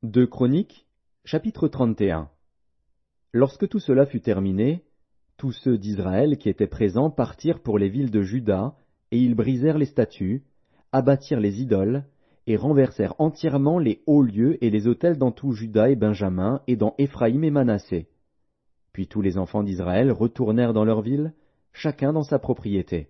Deux Chroniques, chapitre 31. Lorsque tout cela fut terminé, tous ceux d'Israël qui étaient présents partirent pour les villes de Juda, et ils brisèrent les statues, abattirent les idoles, et renversèrent entièrement les hauts lieux et les autels dans tout Juda et Benjamin, et dans Éphraïm et Manassé. Puis tous les enfants d'Israël retournèrent dans leurs villes, chacun dans sa propriété.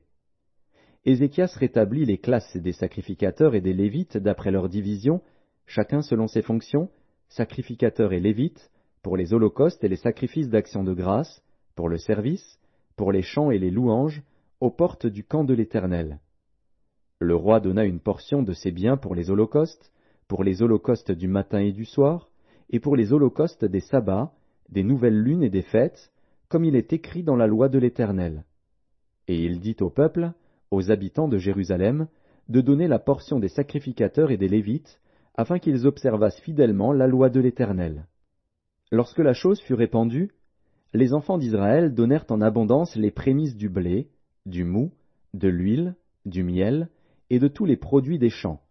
Ézéchias rétablit les classes des sacrificateurs et des Lévites d'après leurs divisions, chacun selon ses fonctions, sacrificateurs et Lévites, pour les holocaustes et les sacrifices d'action de grâce, pour le service, pour les chants et les louanges, aux portes du camp de l'Éternel. Le roi donna une portion de ses biens pour les holocaustes du matin et du soir, et pour les holocaustes des sabbats, des nouvelles lunes et des fêtes, comme il est écrit dans la loi de l'Éternel. Et il dit au peuple, aux habitants de Jérusalem, de donner la portion des sacrificateurs et des Lévites, afin qu'ils observassent fidèlement la loi de l'Éternel. Lorsque la chose fut répandue, les enfants d'Israël donnèrent en abondance les prémices du blé, du moût, de l'huile, du miel, et de tous les produits des champs.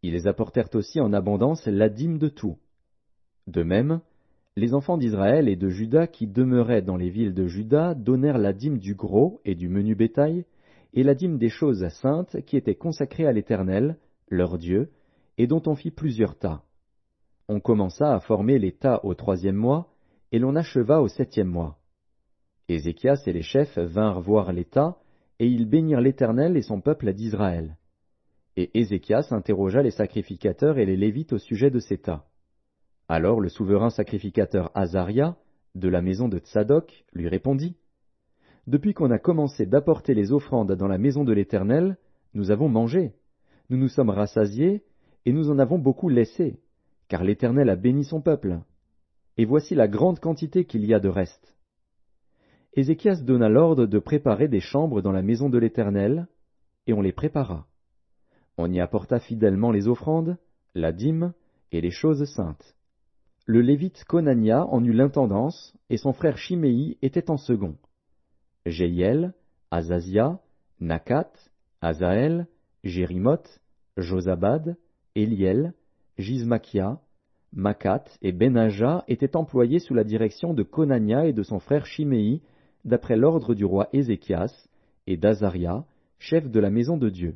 Ils apportèrent aussi en abondance la dîme de tout. De même, les enfants d'Israël et de Juda qui demeuraient dans les villes de Juda donnèrent la dîme du gros et du menu bétail, et la dîme des choses saintes qui étaient consacrées à l'Éternel, leur Dieu, et dont on fit plusieurs tas. On commença à former les tas au 3e mois, et l'on acheva au 7e mois. Ézéchias et les chefs vinrent voir les tas, et ils bénirent l'Éternel et son peuple d'Israël. Et Ézéchias interrogea les sacrificateurs et les Lévites au sujet de ces tas. Alors le souverain sacrificateur Azaria, de la maison de Tsadok, lui répondit, « Depuis qu'on a commencé d'apporter les offrandes dans la maison de l'Éternel, nous avons mangé, nous nous sommes rassasiés, et nous en avons beaucoup laissé, car l'Éternel a béni son peuple. Et voici la grande quantité qu'il y a de reste. » Ézéchias donna l'ordre de préparer des chambres dans la maison de l'Éternel, et on les prépara. On y apporta fidèlement les offrandes, la dîme et les choses saintes. Le Lévite Conania en eut l'intendance, et son frère Chiméi était en second. Jéhiel, Azazia, Nakat, Azaël, Jérimoth, Josabad, Éliel, Gizmakia, Makat et Benaja étaient employés sous la direction de Conania et de son frère Chiméi, d'après l'ordre du roi Ézéchias, et d'Azaria, chef de la maison de Dieu.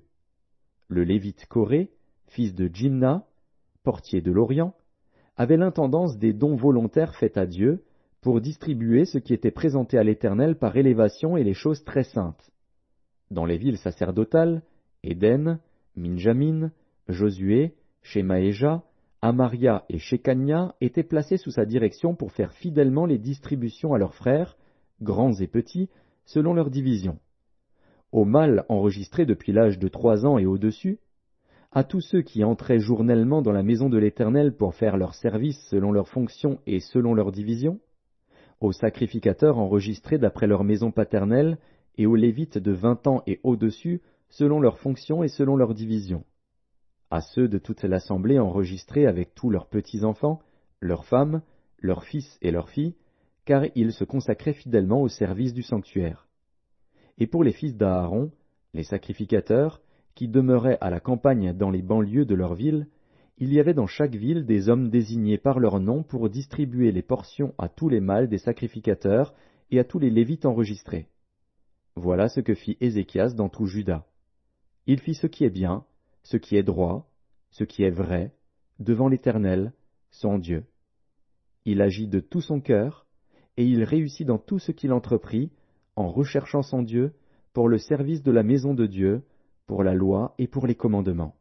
Le Lévite Coré, fils de Jimna, portier de l'Orient, avait l'intendance des dons volontaires faits à Dieu, pour distribuer ce qui était présenté à l'Éternel par élévation et les choses très saintes. Dans les villes sacerdotales, Éden, Minjamin, Josué, Shemaéja, Amaria et Shekania étaient placés sous sa direction pour faire fidèlement les distributions à leurs frères, grands et petits, selon leur division. Aux mâles enregistrés depuis l'âge de 3 ans et au-dessus, à tous ceux qui entraient journellement dans la maison de l'Éternel pour faire leur service selon leurs fonctions et selon leur division, aux sacrificateurs enregistrés d'après leur maison paternelle, et aux Lévites de 20 ans et au-dessus, selon leurs fonctions et selon leur division. À ceux de toute l'assemblée enregistrés avec tous leurs petits-enfants, leurs femmes, leurs fils et leurs filles, car ils se consacraient fidèlement au service du sanctuaire. Et pour les fils d'Aaron, les sacrificateurs, qui demeuraient à la campagne dans les banlieues de leur ville, il y avait dans chaque ville des hommes désignés par leur nom pour distribuer les portions à tous les mâles des sacrificateurs et à tous les Lévites enregistrés. Voilà ce que fit Ézéchias dans tout Juda. Il fit ce qui est bien, ce qui est droit, ce qui est vrai, devant l'Éternel, son Dieu. Il agit de tout son cœur, et il réussit dans tout ce qu'il entreprit, en recherchant son Dieu, pour le service de la maison de Dieu, pour la loi et pour les commandements.